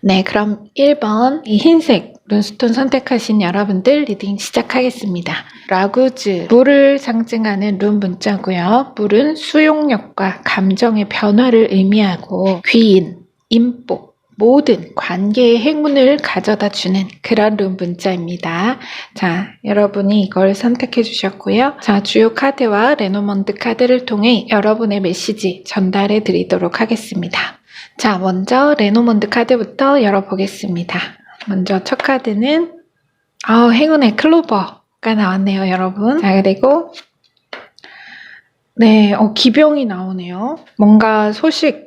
네, 그럼 1번 이 흰색 룬스톤 선택하신 여러분들 리딩 시작하겠습니다. 라구즈, 물을 상징하는 룬 문자고요. 물은 수용력과 감정의 변화를 의미하고 귀인, 인복, 모든 관계의 행운을 가져다 주는 그런 룬 문자입니다. 자, 여러분이 이걸 선택해 주셨고요. 자, 주요 카드와 레노먼드 카드를 통해 여러분의 메시지 전달해 드리도록 하겠습니다. 자, 먼저 레노먼드 카드부터 열어보겠습니다. 먼저 첫 카드는 행운의 클로버가 나왔네요, 여러분. 자, 그리고 네, 기병이 나오네요. 뭔가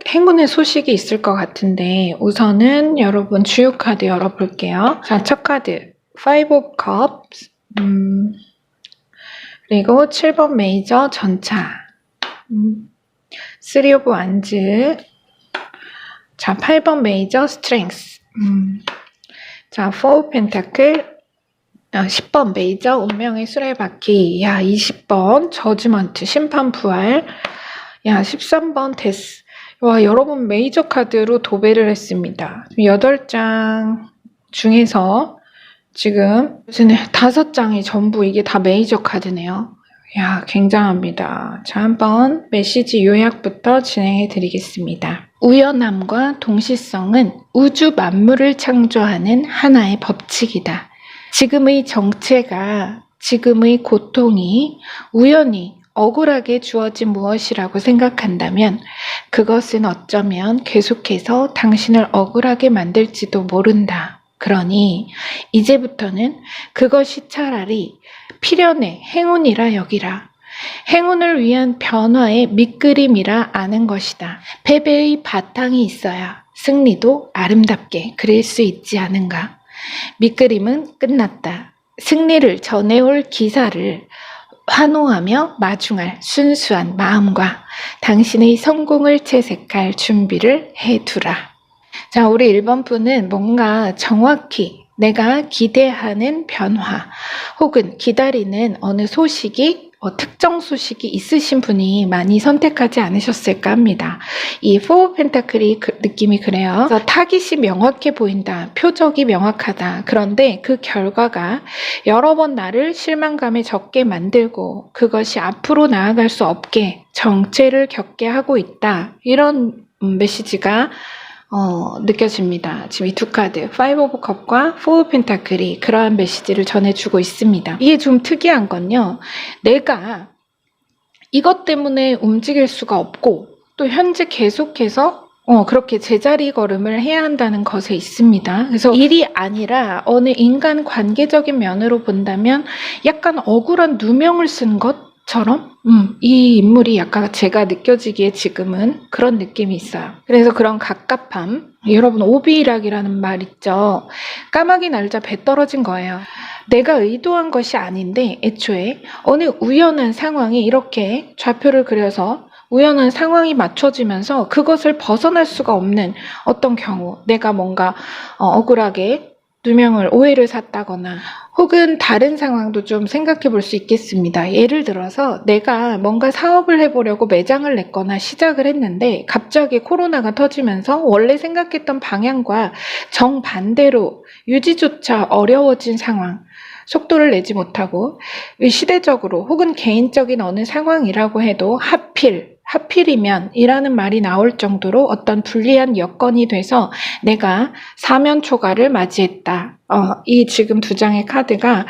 행운의 소식이 있을 것 같은데 우선은 여러분 주요 카드 열어볼게요. 자, 첫 카드 Five of Cups, 그리고 7번 메이저 전차, Three of Wands, 자, 8번 메이저 스트렝스, 자, 4 펜타클, 10번 메이저 운명의 수레바퀴, 야, 20번 저지먼트 심판 부활, 야, 13번 데스. 와, 여러분 메이저 카드로 도배를 했습니다. 8장 중에서 지금 5장이 전부 이게 다 메이저 카드네요. 야, 굉장합니다. 자, 한번 메시지 요약부터 진행해 드리겠습니다. 우연함과 동시성은 우주 만물을 창조하는 하나의 법칙이다. 지금의 정체가, 지금의 고통이 우연히 억울하게 주어진 무엇이라고 생각한다면 그것은 어쩌면 계속해서 당신을 억울하게 만들지도 모른다. 그러니 이제부터는 그것이 차라리 필연의 행운이라 여기라. 행운을 위한 변화의 밑그림이라 아는 것이다. 패배의 바탕이 있어야 승리도 아름답게 그릴 수 있지 않은가. 밑그림은 끝났다. 승리를 전해올 기사를 환호하며 마중할 순수한 마음과 당신의 성공을 채색할 준비를 해두라. 자, 우리 1번 분은 뭔가 정확히 내가 기대하는 변화 혹은 기다리는 어느 소식이 특정 소식이 있으신 분이 많이 선택하지 않으셨을까 합니다. 이 4 펜타클이 느낌이 그래요. 그래서 타깃이 명확해 보인다. 표적이 명확하다. 그런데 그 결과가 여러 번 나를 실망감에 적게 만들고 그것이 앞으로 나아갈 수 없게 정체를 겪게 하고 있다. 이런 메시지가 느껴집니다. 지금 이 두 카드, 5 오브 컵과 4 펜타클이 그러한 메시지를 전해주고 있습니다. 이게 좀 특이한 건요. 내가 이것 때문에 움직일 수가 없고 또 현재 계속해서 그렇게 제자리 걸음을 해야 한다는 것에 있습니다. 그래서 일이 아니라 어느 인간 관계적인 면으로 본다면 약간 억울한 누명을 쓴 것처럼 이 인물이 약간 제가 느껴지기에 지금은 그런 느낌이 있어요. 그래서 그런 갑갑함, 여러분 오비락이라는 말 있죠. 까마귀 날자 배 떨어진 거예요. 내가 의도한 것이 아닌데 애초에 어느 우연한 상황이 이렇게 좌표를 그려서 우연한 상황이 맞춰지면서 그것을 벗어날 수가 없는 어떤 경우, 내가 뭔가 억울하게 누명을, 오해를 샀다거나 혹은 다른 상황도 좀 생각해 볼 수 있겠습니다. 예를 들어서 내가 뭔가 사업을 해보려고 매장을 냈거나 시작을 했는데 갑자기 코로나가 터지면서 원래 생각했던 방향과 정반대로 유지조차 어려워진 상황, 속도를 내지 못하고 시대적으로 혹은 개인적인 어느 상황이라고 해도 하필이면 이라는 말이 나올 정도로 어떤 불리한 여건이 돼서 내가 사면초가를 맞이했다. 이 지금 두 장의 카드가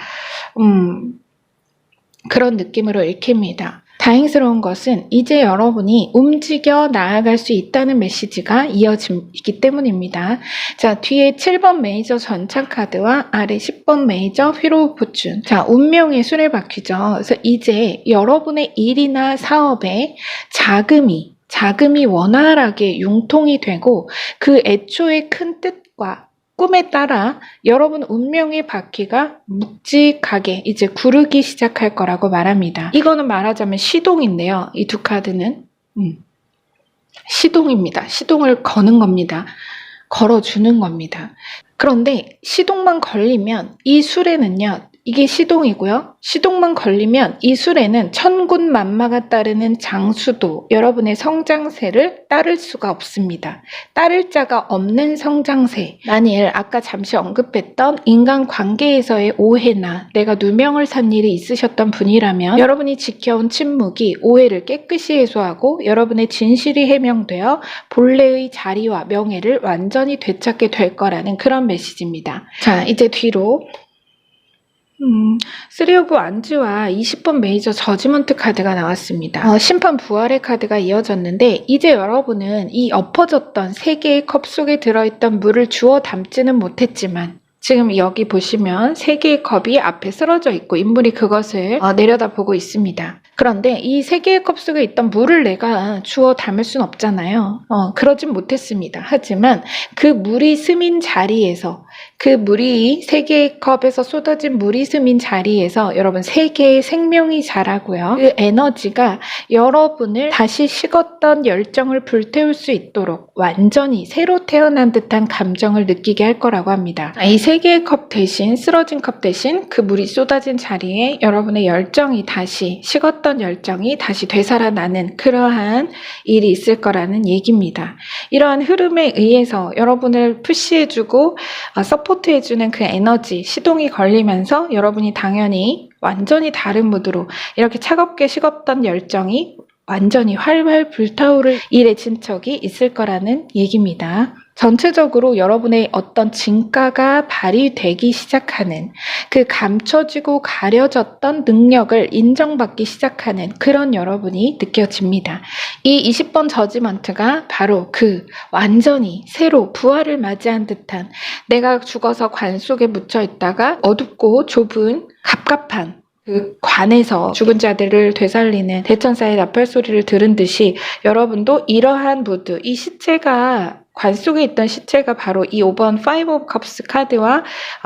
그런 느낌으로 읽힙니다. 다행스러운 것은 이제 여러분이 움직여 나아갈 수 있다는 메시지가 이어지기 때문입니다. 자, 뒤에 7번 메이저 전차 카드와 아래 10번 메이저 휘로 오브 포춘. 자, 운명의 수레바퀴죠. 그래서 이제 여러분의 일이나 사업에 자금이 원활하게 융통이 되고 그 애초의 큰 뜻과 꿈에 따라 여러분 운명의 바퀴가 묵직하게 이제 구르기 시작할 거라고 말합니다. 이거는 말하자면 시동인데요. 이 두 카드는 시동입니다. 시동을 거는 겁니다. 걸어주는 겁니다. 그런데 시동만 걸리면 이 수레는요. 이게 시동이고요. 시동만 걸리면 이 술에는 천군만마가 따르는 장수도, 여러분의 성장세를 따를 수가 없습니다. 따를 자가 없는 성장세. 만일 아까 잠시 언급했던 인간관계에서의 오해나 내가 누명을 산 일이 있으셨던 분이라면 여러분이 지켜온 침묵이 오해를 깨끗이 해소하고 여러분의 진실이 해명되어 본래의 자리와 명예를 완전히 되찾게 될 거라는 그런 메시지입니다. 자, 이제 뒤로 3 오브 완즈와 20번 메이저 저지먼트 카드가 나왔습니다. 심판 부활의 카드가 이어졌는데 이제 여러분은 이 엎어졌던 3개의 컵 속에 들어있던 물을 주워 담지는 못했지만 지금 여기 보시면 3개의 컵이 앞에 쓰러져 있고 인물이 그것을 내려다보고 있습니다. 그런데 이 3개의 컵 속에 있던 물을 내가 주워 담을 순 없잖아요. 그러진 못했습니다. 하지만 그 물이 스민 자리에서, 그 물이 3개의 컵에서 쏟아진 물이 스민 자리에서 여러분 3개의 생명이 자라고요. 그 에너지가 여러분을 다시 식었던 열정을 불태울 수 있도록 완전히 새로 태어난 듯한 감정을 느끼게 할 거라고 합니다. 이 3개의 컵 대신, 쓰러진 컵 대신 그 물이 쏟아진 자리에 여러분의 열정이 다시, 식었던 열정이 다시 되살아나는 그러한 일이 있을 거라는 얘기입니다. 이러한 흐름에 의해서 여러분을 푸시해주고 서포트해주는 그 에너지, 시동이 걸리면서 여러분이 당연히 완전히 다른 무드로 이렇게 차갑게 식었던 열정이 완전히 활활 불타오를 일의 진척이 있을 거라는 얘기입니다. 전체적으로 여러분의 어떤 진가가 발휘되기 시작하는, 그 감춰지고 가려졌던 능력을 인정받기 시작하는 그런 여러분이 느껴집니다. 이 20번 저지먼트가 바로 그 완전히 새로 부활을 맞이한 듯한, 내가 죽어서 관 속에 묻혀 있다가 어둡고 좁은 갑갑한 그 관에서 죽은 자들을 되살리는 대천사의 나팔 소리를 들은 듯이 여러분도 이러한 무드, 이 시체가, 관 속에 있던 시체가 바로 이 5번 5 of Cups 카드와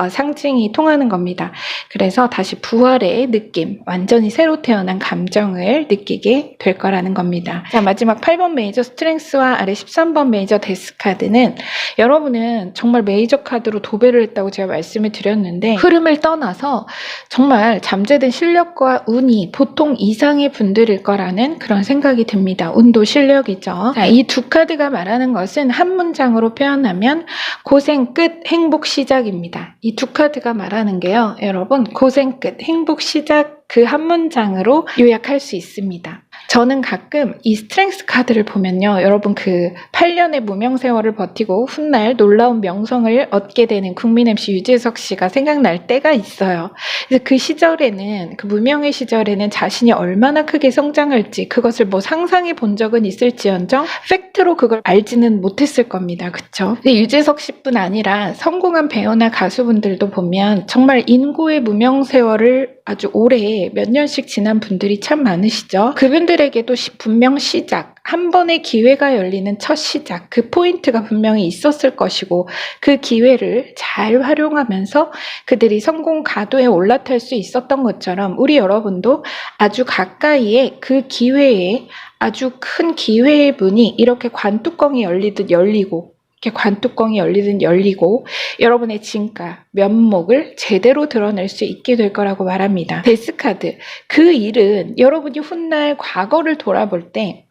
상징이 통하는 겁니다. 그래서 다시 부활의 느낌, 완전히 새로 태어난 감정을 느끼게 될 거라는 겁니다. 자, 마지막 8번 메이저 스트렝스와 아래 13번 메이저 데스 카드는 여러분은 정말 메이저 카드로 도배를 했다고 제가 말씀을 드렸는데 흐름을 떠나서 정말 잠재된 실력과 운이 보통 이상의 분들일 거라는 그런 생각이 듭니다. 운도 실력이죠. 자, 이 두 카드가 말하는 것은 한 문장으로 표현하면 고생 끝 행복 시작입니다. 이 두 카드가 말하는 게요, 여러분, 고생 끝 행복 시작, 그 한 문장으로 요약할 수 있습니다. 저는 가끔 이 스트렝스 카드를 보면요, 여러분 그 8년의 무명 세월을 버티고 훗날 놀라운 명성을 얻게 되는 국민 MC 유재석 씨가 생각날 때가 있어요. 그래서 그 시절에는, 그 무명의 시절에는 자신이 얼마나 크게 성장할지 그것을 뭐 상상해 본 적은 있을지언정 팩트로 그걸 알지는 못했을 겁니다. 그쵸? 근데 유재석 씨뿐 아니라 성공한 배우나 가수분들도 보면 정말 인고의 무명 세월을 아주 오래 몇 년씩 지난 분들이 참 많으시죠. 그분들에게도 분명 시작, 한 번의 기회가 열리는 첫 시작, 그 포인트가 분명히 있었을 것이고 그 기회를 잘 활용하면서 그들이 성공 가도에 올라탈 수 있었던 것처럼 우리 여러분도 아주 가까이에 그 기회에, 아주 큰 기회의 문이 이렇게 관뚜껑이 열리듯 열리고, 이렇게 관뚜껑이 열리든 열리고 여러분의 진가, 면목을 제대로 드러낼 수 있게 될 거라고 말합니다. 데스카드, 그 일은 여러분이 훗날 과거를 돌아볼 때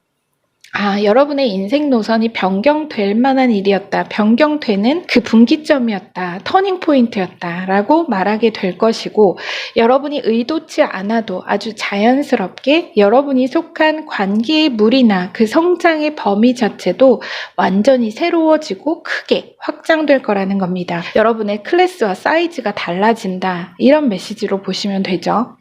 여러분의 인생 노선이 변경될 만한 일이었다, 변경되는 그 분기점이었다, 터닝 포인트였다 라고 말하게 될 것이고, 여러분이 의도치 않아도 아주 자연스럽게 여러분이 속한 관계의 물이나 그 성장의 범위 자체도 완전히 새로워지고 크게 확장될 거라는 겁니다. 여러분의 클래스와 사이즈가 달라진다, 이런 메시지로 보시면 되죠.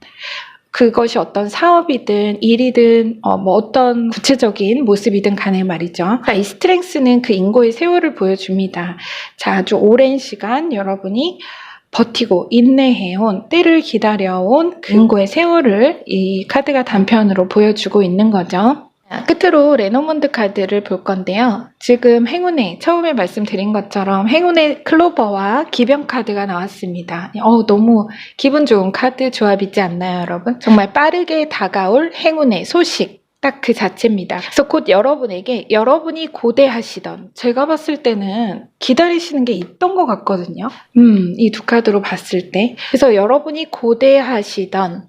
그것이 어떤 사업이든 일이든 어떤 구체적인 모습이든 간에 말이죠. 자, 이 스트렝스는 그 인고의 세월을 보여줍니다. 자, 아주 오랜 시간 여러분이 버티고 인내해온, 때를 기다려온 그 인고의 세월을 이 카드가 단편으로 보여주고 있는 거죠. 끝으로 레노먼드 카드를 볼 건데요. 지금 행운의, 처음에 말씀드린 것처럼 행운의 클로버와 기병 카드가 나왔습니다. 너무 기분 좋은 카드 조합이지 않나요, 여러분? 정말 빠르게 다가올 행운의 소식, 딱 그 자체입니다. 그래서 곧 여러분에게 여러분이 고대하시던, 제가 봤을 때는 기다리시는 게 있던 것 같거든요. 이 두 카드로 봤을 때. 그래서 여러분이 고대하시던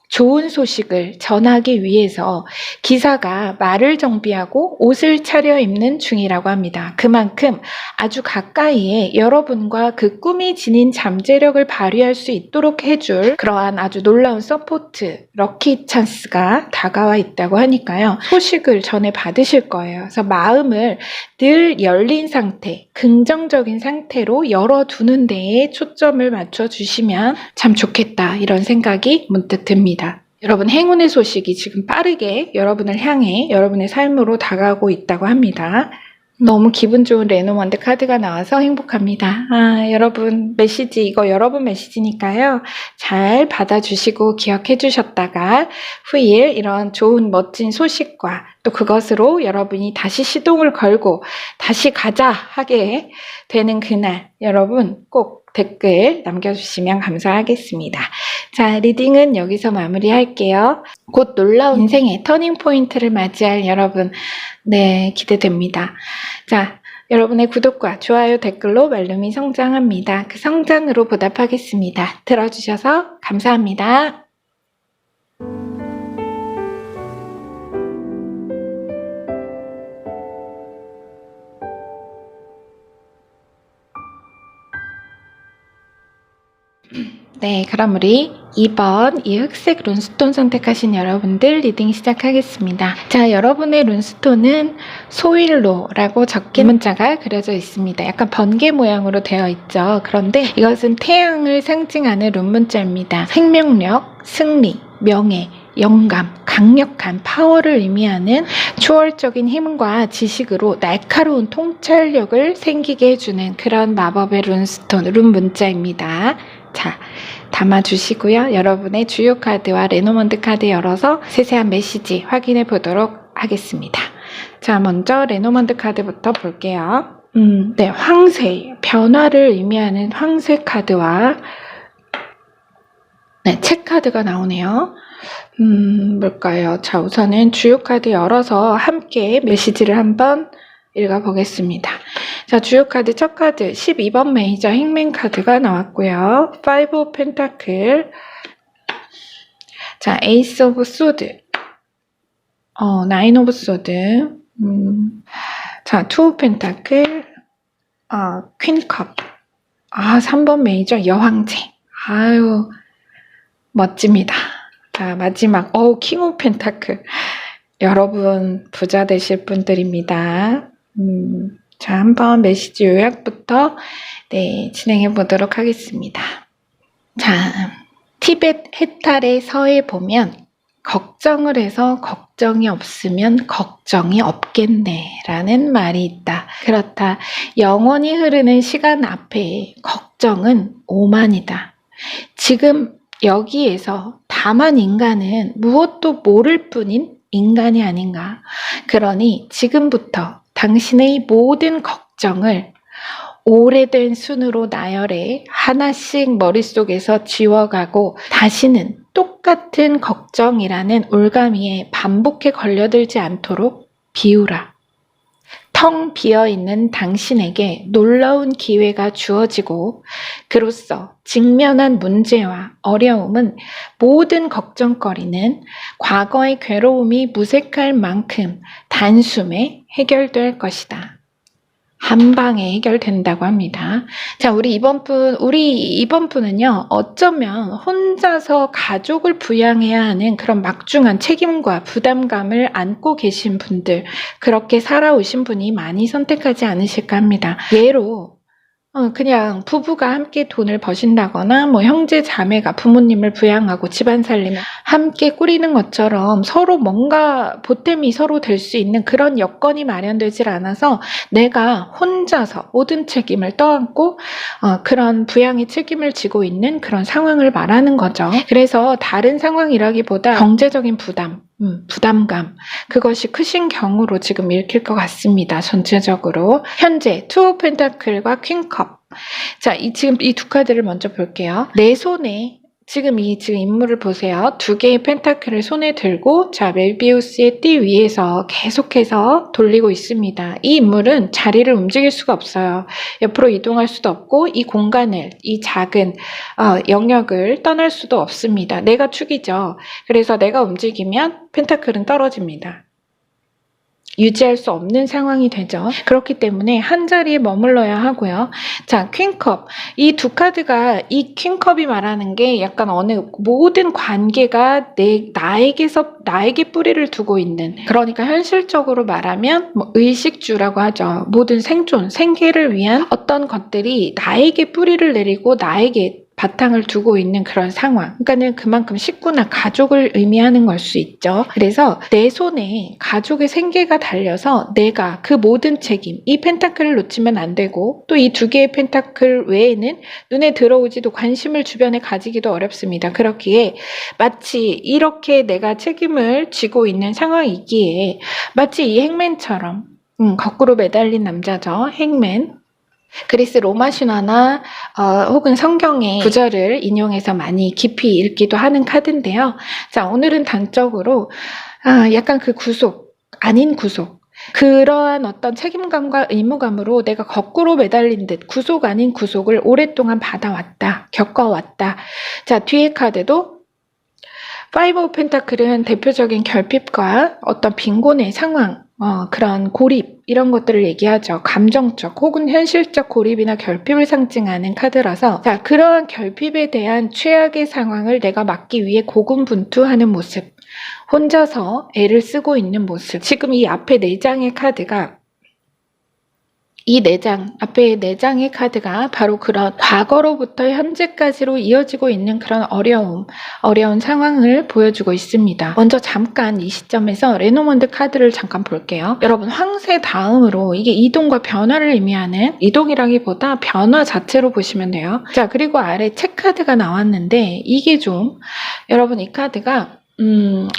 좋은 소식을 전하기 위해서 기사가 말을 정비하고 옷을 차려입는 중이라고 합니다. 그만큼 아주 가까이에 여러분과 그 꿈이 지닌 잠재력을 발휘할 수 있도록 해줄 그러한 아주 놀라운 서포트, 럭키 찬스가 다가와 있다고 하니까요. 소식을 전해 받으실 거예요. 그래서 마음을 늘 열린 상태, 긍정적인 상태로 열어두는 데에 초점을 맞춰주시면 참 좋겠다, 이런 생각이 문득 듭니다. 여러분, 행운의 소식이 지금 빠르게 여러분을 향해 여러분의 삶으로 다가오고 있다고 합니다. 너무 기분 좋은 레노먼드 카드가 나와서 행복합니다. 여러분 메시지, 이거 여러분 메시지니까요. 잘 받아주시고 기억해 주셨다가 후일 이런 좋은 멋진 소식과 또 그것으로 여러분이 다시 시동을 걸고 다시 가자 하게 되는 그날, 여러분 꼭 댓글 남겨주시면 감사하겠습니다. 자, 리딩은 여기서 마무리할게요. 곧 놀라운 인생의 터닝 포인트를 맞이할 여러분, 네, 기대됩니다. 자, 여러분의 구독과 좋아요, 댓글로 말룸이 성장합니다. 그 성장으로 보답하겠습니다. 들어주셔서 감사합니다. 네, 그럼 우리 2번 이 흑색 룬스톤 선택하신 여러분들 리딩 시작하겠습니다. 자, 여러분의 룬스톤은 소일로라고 적힌 문자가 그려져 있습니다. 약간 번개 모양으로 되어 있죠. 그런데 이것은 태양을 상징하는 룬 문자입니다. 생명력, 승리, 명예, 영감, 강력한 파워를 의미하는 초월적인 힘과 지식으로 날카로운 통찰력을 생기게 해주는 그런 마법의 룬스톤, 룬 문자입니다. 자, 담아주시고요. 여러분의 주요 카드와 레노먼드 카드 열어서 세세한 메시지 확인해 보도록 하겠습니다. 자, 먼저 레노먼드 카드부터 볼게요. 네, 황새, 변화를 의미하는 황새 카드와 네, 책 카드가 나오네요. 뭘까요? 자, 우선은 주요 카드 열어서 함께 메시지를 한번 읽어보겠습니다. 자, 주요 카드 첫 카드 12번 메이저 행맨 카드가 나왔고요. 5 오브 펜타클, 자, 에이스 오브 소드, 9 오브 소드, 자, 2 오브 펜타클, 퀸 컵, 3번 메이저 여왕제. 아유, 멋집니다. 자, 마지막 킹 오브 펜타클. 여러분 부자 되실 분들입니다. 자, 한번 메시지 요약부터 진행해 보도록 하겠습니다. 자, 티벳 해탈의 서에 보면 걱정을 해서 걱정이 없으면 걱정이 없겠네 라는 말이 있다. 그렇다. 영원히 흐르는 시간 앞에 걱정은 오만이다. 지금 여기에서 다만 인간은 무엇도 모를 뿐인 인간이 아닌가. 그러니 지금부터 당신의 모든 걱정을 오래된 순으로 나열해 하나씩 머릿속에서 지워가고 다시는 똑같은 걱정이라는 올가미에 반복해 걸려들지 않도록 비우라. 텅 비어있는 당신에게 놀라운 기회가 주어지고 그로써 직면한 문제와 어려움은 모든 걱정거리는 과거의 괴로움이 무색할 만큼 단숨에 해결될 것이다. 한 방에 해결된다고 합니다. 자, 우리 이번 분은요, 어쩌면 혼자서 가족을 부양해야 하는 그런 막중한 책임과 부담감을 안고 계신 분들, 그렇게 살아오신 분이 많이 선택하지 않으실까 합니다. 예로 그냥 부부가 함께 돈을 버신다거나 형제 자매가 부모님을 부양하고 집안 살림을 함께 꾸리는 것처럼 서로 뭔가 보탬이 서로 될 수 있는 그런 여건이 마련되질 않아서 내가 혼자서 모든 책임을 떠안고 그런 부양의 책임을 지고 있는 그런 상황을 말하는 거죠. 그래서 다른 상황이라기보다 경제적인 부담감, 그것이 크신 경우로 지금 읽힐 것 같습니다. 전체적으로. 현재 투 오브 펜타클과 퀸컵. 자, 지금 이 두 카드를 먼저 볼게요. 내 손에 지금 인물을 보세요. 두 개의 펜타클을 손에 들고 자 멜비우스의 띠 위에서 계속해서 돌리고 있습니다. 이 인물은 자리를 움직일 수가 없어요. 옆으로 이동할 수도 없고 이 공간을, 이 작은 영역을 떠날 수도 없습니다. 내가 축이죠. 그래서 내가 움직이면 펜타클은 떨어집니다. 유지할 수 없는 상황이 되죠. 그렇기 때문에 한 자리에 머물러야 하고요. 자, 퀸컵. 이 두 카드가, 이 퀸컵이 말하는 게 약간 모든 관계가 나에게 뿌리를 두고 있는, 그러니까 현실적으로 말하면 의식주라고 하죠. 모든 생존, 생계를 위한 어떤 것들이 나에게 뿌리를 내리고 나에게 바탕을 두고 있는 그런 상황. 그러니까는 그만큼 식구나 가족을 의미하는 걸 수 있죠. 그래서 내 손에 가족의 생계가 달려서 내가 그 모든 책임, 이 펜타클을 놓치면 안 되고 또 이 두 개의 펜타클 외에는 눈에 들어오지도 관심을 주변에 가지기도 어렵습니다. 그렇기에 마치 이렇게 내가 책임을 지고 있는 상황이기에 마치 이 행맨처럼 거꾸로 매달린 남자죠. 행맨. 그리스 로마 신화나 혹은 성경의 구절을 인용해서 많이 깊이 읽기도 하는 카드인데요. 자, 오늘은 단적으로 약간 그 구속, 아닌 구속, 그러한 어떤 책임감과 의무감으로 내가 거꾸로 매달린 듯 구속 아닌 구속을 오랫동안 받아왔다, 겪어왔다. 자, 뒤에 카드도 파이브 오브 펜타클은 대표적인 결핍과 어떤 빈곤의 상황, 그런 고립 이런 것들을 얘기하죠. 감정적 혹은 현실적 고립이나 결핍을 상징하는 카드라서 자, 그러한 결핍에 대한 최악의 상황을 내가 막기 위해 고군분투하는 모습, 혼자서 애를 쓰고 있는 모습. 지금 이 앞에 4장의 카드가 이 4장, 앞에 4장의 카드가 바로 그런 과거로부터 현재까지로 이어지고 있는 그런 어려운 상황을 보여주고 있습니다. 먼저 잠깐 이 시점에서 레노먼드 카드를 잠깐 볼게요. 여러분, 황새 다음으로 이게 이동과 변화를 의미하는, 이동이라기보다 변화 자체로 보시면 돼요. 자, 그리고 아래 책 카드가 나왔는데 이게 좀, 여러분 이 카드가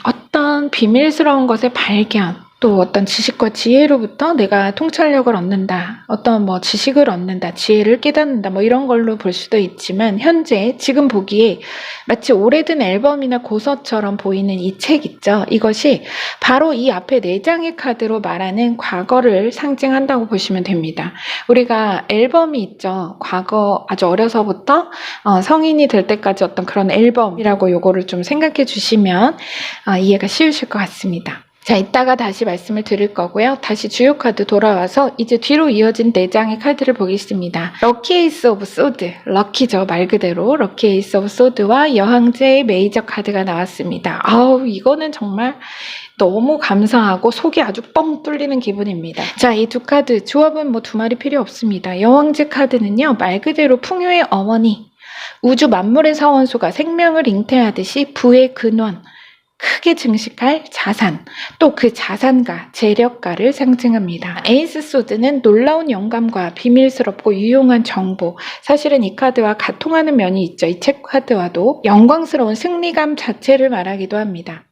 어떤 비밀스러운 것의 발견, 또 어떤 지식과 지혜로부터 내가 통찰력을 얻는다, 어떤 지식을 얻는다, 지혜를 깨닫는다, 이런 걸로 볼 수도 있지만 현재 지금 보기에 마치 오래된 앨범이나 고서처럼 보이는 이 책 있죠. 이것이 바로 이 앞에 4장의 카드로 말하는 과거를 상징한다고 보시면 됩니다. 우리가 앨범이 있죠. 과거 아주 어려서부터 성인이 될 때까지 어떤 그런 앨범이라고 요거를 좀 생각해 주시면 이해가 쉬우실 것 같습니다. 자, 이따가 다시 말씀을 드릴 거고요. 다시 주요 카드 돌아와서 이제 뒤로 이어진 4장의 카드를 보겠습니다. 럭키 에이스 오브 소드, 럭키죠, 말 그대로 럭키 에이스 오브 소드와 여왕제의 메이저 카드가 나왔습니다. 이거는 정말 너무 감사하고 속이 아주 뻥 뚫리는 기분입니다. 자, 이 두 카드 조합은 두 말이 필요 없습니다. 여왕제 카드는요, 말 그대로 풍요의 어머니, 우주 만물의 사원소가 생명을 잉태하듯이 부의 근원, 크게 증식할 자산, 또 그 자산가, 재력가를 상징합니다. 에이스 소드는 놀라운 영감과 비밀스럽고 유용한 정보, 사실은 이 카드와 가통하는 면이 있죠. 이 책 카드와도 영광스러운 승리감 자체를 말하기도 합니다.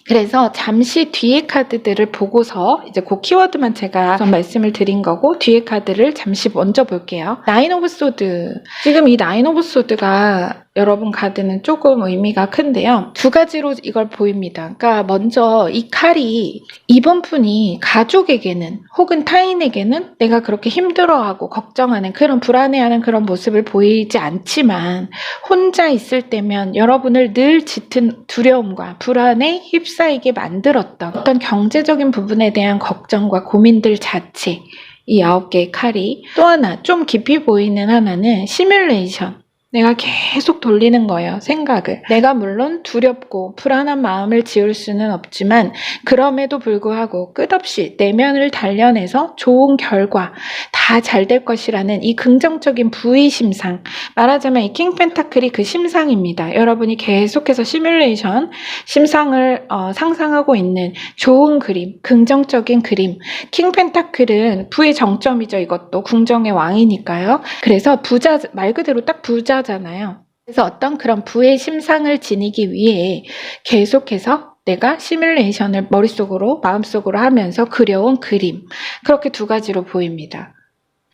그래서 잠시 뒤에 카드들을 보고서 이제 그 키워드만 제가 좀 말씀을 드린 거고, 뒤에 카드를 잠시 먼저 볼게요. 나인 오브 소드. 지금 이 나인 오브 소드가 여러분 카드는 조금 의미가 큰데요. 두 가지로 이걸 보입니다. 그러니까 먼저 이 칼이 이번 분이 가족에게는 혹은 타인에게는 내가 그렇게 힘들어하고 걱정하는 그런 불안해하는 그런 모습을 보이지 않지만 혼자 있을 때면 여러분을 늘 짙은 두려움과 불안에 휩싸이게 만들었던 어떤 경제적인 부분에 대한 걱정과 고민들 자체, 이 9개의 칼이. 또 하나 좀 깊이 보이는 하나는 시뮬레이션. 내가 계속 돌리는 거예요, 생각을. 내가 물론 두렵고 불안한 마음을 지울 수는 없지만 그럼에도 불구하고 끝없이 내면을 단련해서 좋은 결과, 다 잘 될 것이라는 이 긍정적인 부의 심상, 말하자면 이 킹 펜타클이 그 심상입니다. 여러분이 계속해서 시뮬레이션, 심상을 상상하고 있는 좋은 그림, 긍정적인 그림. 킹 펜타클은 부의 정점이죠. 이것도 궁정의 왕이니까요. 그래서 부자, 말 그대로 딱 부자잖아요. 그래서 어떤 그런 부의 심상을 지니기 위해 계속해서 내가 시뮬레이션을 머릿속으로, 마음속으로 하면서 그려온 그림. 그렇게 두 가지로 보입니다.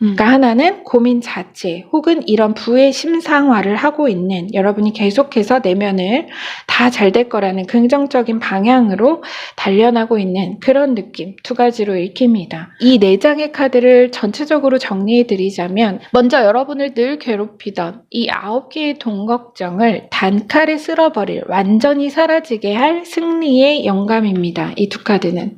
그러니까 하나는 고민 자체 혹은 이런 부의 심상화를 하고 있는 여러분이 계속해서 내면을 다 잘 될 거라는 긍정적인 방향으로 단련하고 있는 그런 느낌 두 가지로 읽힙니다. 이 네 장의 카드를 전체적으로 정리해 드리자면 먼저 여러분을 늘 괴롭히던 이 9개의 돈 걱정을 단칼에 쓸어버릴 완전히 사라지게 할 승리의 영감입니다. 이 두 카드는.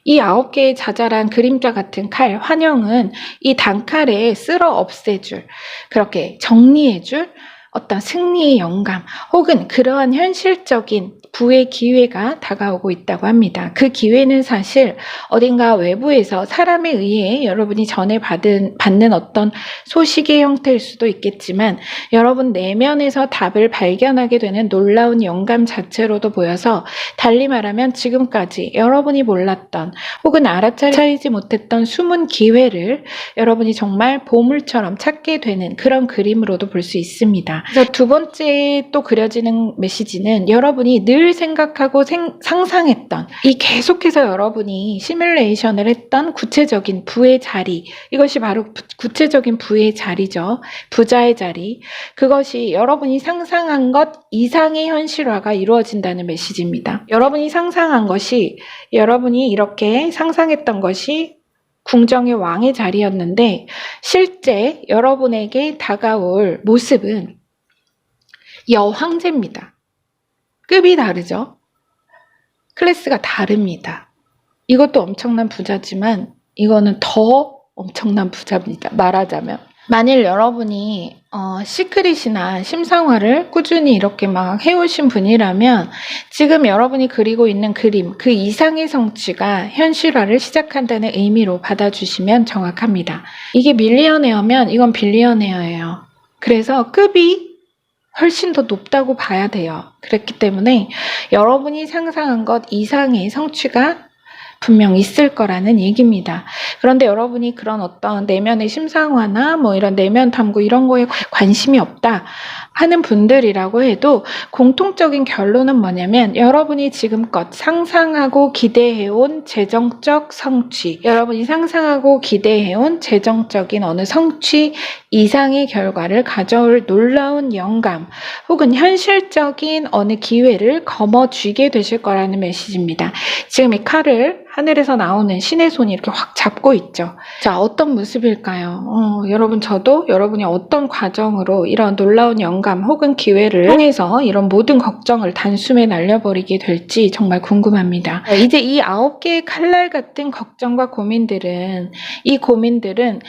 이 9개의 자잘한 그림자 같은 칼, 환영은 이 단칼에 쓸어 없애줄, 그렇게 정리해줄 어떤 승리의 영감 혹은 그러한 현실적인 부의 기회가 다가오고 있다고 합니다. 그 기회는 사실 어딘가 외부에서 사람에 의해 여러분이 전에 받는 어떤 소식의 형태일 수도 있겠지만 여러분 내면에서 답을 발견하게 되는 놀라운 영감 자체로도 보여서 달리 말하면 지금까지 여러분이 몰랐던 혹은 알아차리지 못했던 숨은 기회를 여러분이 정말 보물처럼 찾게 되는 그런 그림으로도 볼 수 있습니다. 그래서 두 번째 또 그려지는 메시지는 여러분이 늘 생각하고 상상했던 이 계속해서 여러분이 시뮬레이션을 했던 구체적인 부의 자리, 이것이 바로 구체적인 부의 자리죠. 부자의 자리. 그것이 여러분이 상상한 것 이상의 현실화가 이루어진다는 메시지입니다. 여러분이 상상한 것이, 여러분이 이렇게 상상했던 것이 궁정의 왕의 자리였는데 실제 여러분에게 다가올 모습은 여황제입니다. 급이 다르죠? 클래스가 다릅니다. 이것도 엄청난 부자지만 이거는 더 엄청난 부자입니다. 말하자면. 만일 여러분이 시크릿이나 심상화를 꾸준히 이렇게 막 해오신 분이라면 지금 여러분이 그리고 있는 그림, 그 이상의 성취가 현실화를 시작한다는 의미로 받아주시면 정확합니다. 이게 밀리어네어면 이건 빌리어네어예요. 그래서 급이 훨씬 더 높다고 봐야 돼요. 그렇기 때문에 여러분이 상상한 것 이상의 성취가 분명 있을 거라는 얘기입니다. 그런데 여러분이 그런 어떤 내면의 심상화나 뭐 이런 내면 탐구 이런 거에 관심이 없다 하는 분들이라고 해도 공통적인 결론은 뭐냐면 여러분이 지금껏 상상하고 기대해온 재정적 성취, 여러분이 상상하고 기대해온 재정적인 어느 성취 이상의 결과를 가져올 놀라운 영감 혹은 현실적인 어느 기회를 거머쥐게 되실 거라는 메시지입니다. 지금 이 칼을 하늘에서 나오는 신의 손이 이렇게 확 잡고 있죠. 자, 어떤 모습일까요? 여러분, 저도 여러분이 어떤 과정으로 이런 놀라운 영감 혹은 기회를 통해서 이런 모든 걱정을 단숨에 날려버리게 될지 정말 궁금합니다. 이제 이 9개의 칼날 같은 걱정과 고민들은, 이 고민들은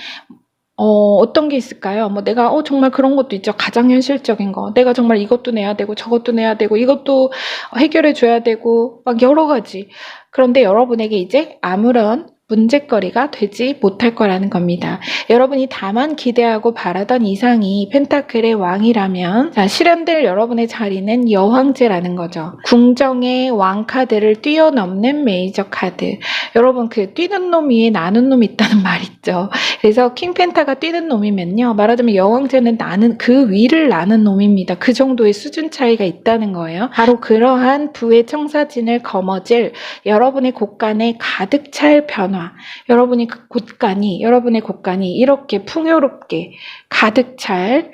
어떤 게 있을까요? 뭐 내가 정말 그런 것도 있죠. 가장 현실적인 거. 내가 정말 이것도 내야 되고 저것도 내야 되고 이것도 해결해 줘야 되고 막 여러 가지. 그런데 여러분에게 이제 아무런 문제거리가 되지 못할 거라는 겁니다. 여러분이 다만 기대하고 바라던 이상이 펜타클의 왕이라면 자, 실현될 여러분의 자리는 여황제라는 거죠. 궁정의 왕 카드를 뛰어넘는 메이저 카드. 여러분 그 뛰는 놈 위에 나는 놈이 있다는 말 있죠. 그래서 킹펜타가 뛰는 놈이면요. 말하자면 여왕제는 나는 그 위를 나는 놈입니다. 그 정도의 수준 차이가 있다는 거예요. 바로 그러한 부의 청사진을 거머쥘 여러분의 곳간에 가득 찰 변화. 여러분의 곳간이 이렇게 풍요롭게 가득 찰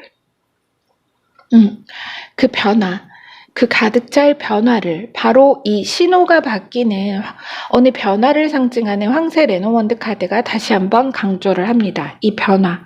그 변화. 그 가득 찰 변화를 바로 이 신호가 바뀌는 어느 변화를 상징하는 황새 레노먼드 카드가 다시 한번 강조를 합니다. 이 변화.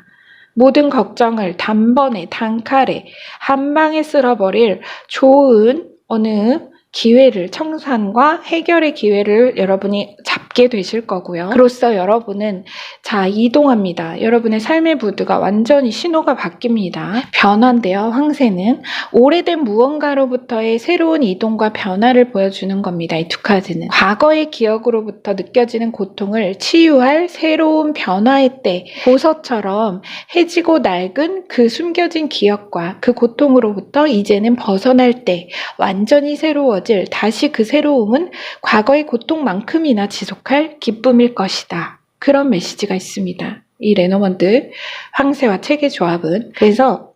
모든 걱정을 단번에 단칼에 한 방에 쓸어버릴 좋은 어느 기회를, 청산과 해결의 기회를 여러분이 잡게 되실 거고요. 그로써 여러분은 자, 이동합니다. 여러분의 삶의 무드가 완전히 신호가 바뀝니다. 변화인데요. 황새는 오래된 무언가로부터의 새로운 이동과 변화를 보여주는 겁니다. 이 두 카드는 과거의 기억으로부터 느껴지는 고통을 치유할 새로운 변화의 때, 보석처럼 해지고 낡은 그 숨겨진 기억과 그 고통으로부터 이제는 벗어날 때 완전히 새로워질 다시 그 새로움은 과거의 고통만큼이나 지속할 기쁨일 것이다. 그런 메시지가 있습니다. 이 레노먼드 황새와 책의 조합은. 그래서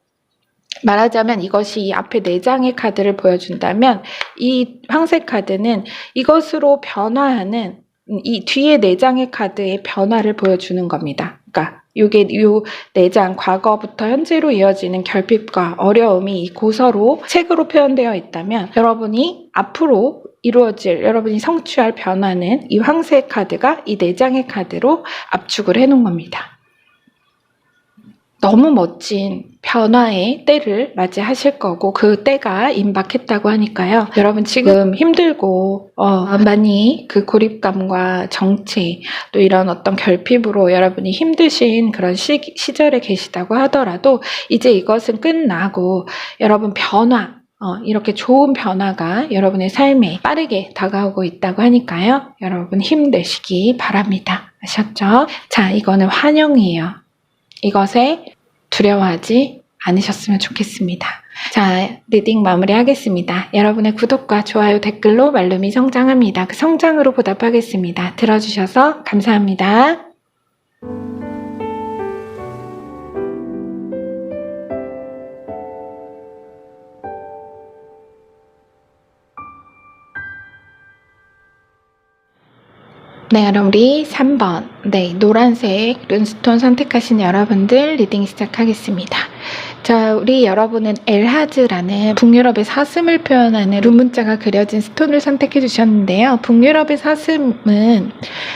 말하자면 이것이 이 앞에 4장의 카드를 보여준다면 이 황새 카드는 이것으로 변화하는 이 뒤에 4장의 카드의 변화를 보여주는 겁니다. 그러니까 요게 요 4장 과거부터 현재로 이어지는 결핍과 어려움이 이 고서로 책으로 표현되어 있다면 여러분이 앞으로 이루어질 여러분이 성취할 변화는 이 황새 카드가 이 4장의 카드로 압축을 해놓은 겁니다. 너무 멋진 변화의 때를 맞이하실 거고 그 때가 임박했다고 하니까요. 여러분 지금 힘들고 많이 그 고립감과 정체 또 이런 어떤 결핍으로 여러분이 힘드신 그런 시절에 계시다고 하더라도 이제 이것은 끝나고 여러분 변화 이렇게 좋은 변화가 여러분의 삶에 빠르게 다가오고 있다고 하니까요. 여러분 힘내시기 바랍니다. 아셨죠? 자, 이거는 환영이에요. 이것에 두려워하지 않으셨으면 좋겠습니다. 자, 리딩 마무리하겠습니다. 여러분의 구독과 좋아요, 댓글로 말룸이 성장합니다. 그 성장으로 보답하겠습니다. 들어주셔서 감사합니다. 네, 그럼 우리 3번 노란색 룬스톤 선택하신 여러분들 리딩 시작하겠습니다. 자, 우리 여러분은 엘하즈라는 북유럽의 사슴을 표현하는 룬 문자가 그려진 스톤을 선택해 주셨는데요. 북유럽의 사슴은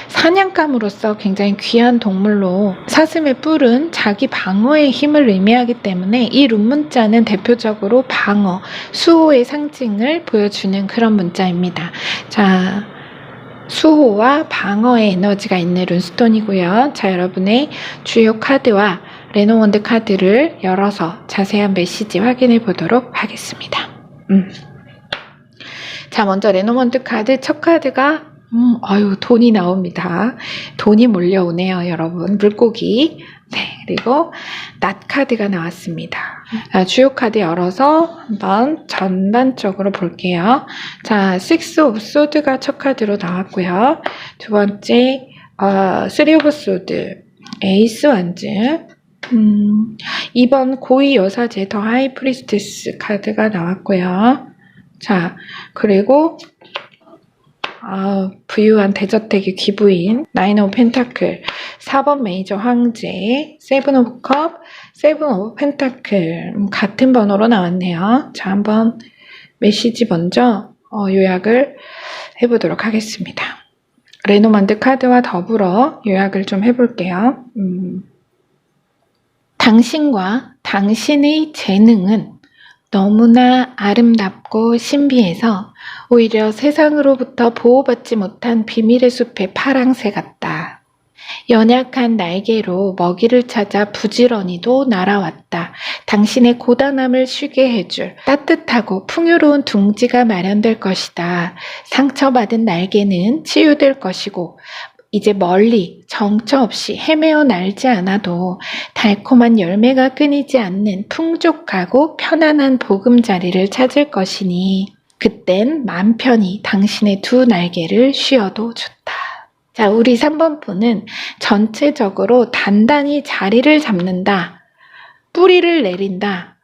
사냥감으로서 굉장히 귀한 동물로 사슴의 뿔은 자기 방어의 힘을 의미하기 때문에 이 룬 문자는 대표적으로 방어, 수호의 상징을 보여주는 그런 문자입니다. 자, 수호와 방어의 에너지가 있는 룬스톤이고요. 자, 여러분의 주요 카드와 레노먼드 카드를 열어서 자세한 메시지 확인해 보도록 하겠습니다. 자, 먼저 레노먼드 카드 첫 카드가 돈이 나옵니다. 돈이 몰려오네요, 여러분. 물고기. 네, 그리고 낫 카드가 나왔습니다. 주요 카드 열어서 한번 전반적으로 볼게요. 자, 식스 오브 소드가 첫 카드로 나왔고요. 두 번째, 쓰리 오브 소드, 에이스 완즈. 2번 고위 여사제 더 하이 프리스티스 카드가 나왔고요. 자, 그리고 부유한 대저택의 기부인 나인 오브 펜타클, 4번 메이저 황제, 세븐 오브 컵, 세븐 오브 펜타클 같은 번호로 나왔네요. 자, 한번 메시지 먼저 요약을 해보도록 하겠습니다. 레노먼드 카드와 더불어 요약을 좀 해볼게요. 당신과 당신의 재능은 너무나 아름답고 신비해서 오히려 세상으로부터 보호받지 못한 비밀의 숲의 파랑새 같다. 연약한 날개로 먹이를 찾아 부지런히도 날아왔다. 당신의 고단함을 쉬게 해줄 따뜻하고 풍요로운 둥지가 마련될 것이다. 상처받은 날개는 치유될 것이고 이제 멀리 정처 없이 헤매어 날지 않아도 달콤한 열매가 끊이지 않는 풍족하고 편안한 보금자리를 찾을 것이니 그땐 맘 편히 당신의 두 날개를 쉬어도 좋다. 자, 우리 3번 분은 전체적으로 단단히 자리를 잡는다. 뿌리를 내린다.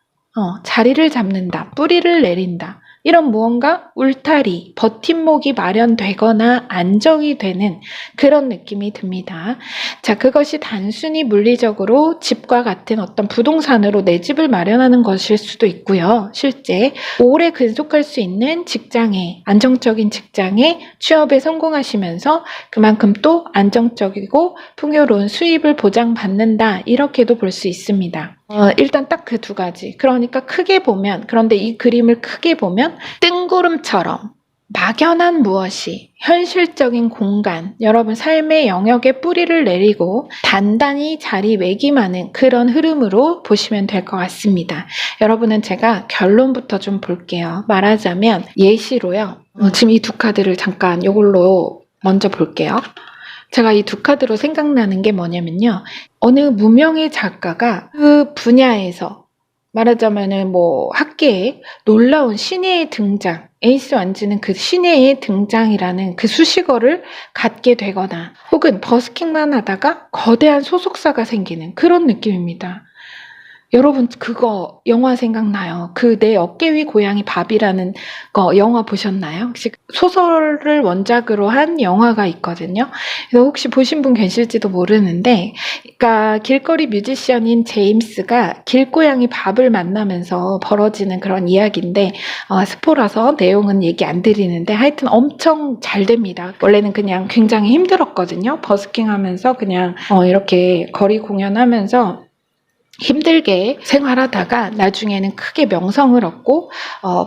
자리를 잡는다. 뿌리를 내린다. 이런 무언가 울타리, 버팀목이 마련되거나 안정이 되는 그런 느낌이 듭니다. 자, 그것이 단순히 물리적으로 집과 같은 어떤 부동산으로 내 집을 마련하는 것일 수도 있고요. 실제 오래 근속할 수 있는 직장에, 안정적인 직장에 취업에 성공하시면서 그만큼 또 안정적이고 풍요로운 수입을 보장받는다. 이렇게도 볼 수 있습니다. 일단 딱 그 두 가지. 그러니까 크게 보면, 그런데 이 그림을 크게 보면 뜬구름처럼 막연한 무엇이 현실적인 공간, 여러분 삶의 영역에 뿌리를 내리고 단단히 자리매김하는 그런 흐름으로 보시면 될 것 같습니다. 여러분은 제가 결론부터 좀 볼게요. 말하자면 예시로요. 지금 이 두 카드를 잠깐 이걸로 먼저 볼게요. 제가 이 두 카드로 생각나는 게 뭐냐면요. 어느 무명의 작가가 그 분야에서 말하자면은 학계에 놀라운 신예의 등장, 에이스 완즈는 그 신예의 등장이라는 그 수식어를 갖게 되거나 혹은 버스킹만 하다가 거대한 소속사가 생기는 그런 느낌입니다. 여러분 그거 영화 생각나요? 그 내 어깨 위 고양이 밥이라는 거 영화 보셨나요? 혹시 소설을 원작으로 한 영화가 있거든요. 그래서 혹시 보신 분 계실지도 모르는데, 그러니까 길거리 뮤지션인 제임스가 길고양이 밥을 만나면서 벌어지는 그런 이야기인데, 스포라서 내용은 얘기 안 드리는데 하여튼 엄청 잘 됩니다. 원래는 그냥 굉장히 힘들었거든요. 버스킹하면서 그냥 이렇게 거리 공연하면서 힘들게 생활하다가 나중에는 크게 명성을 얻고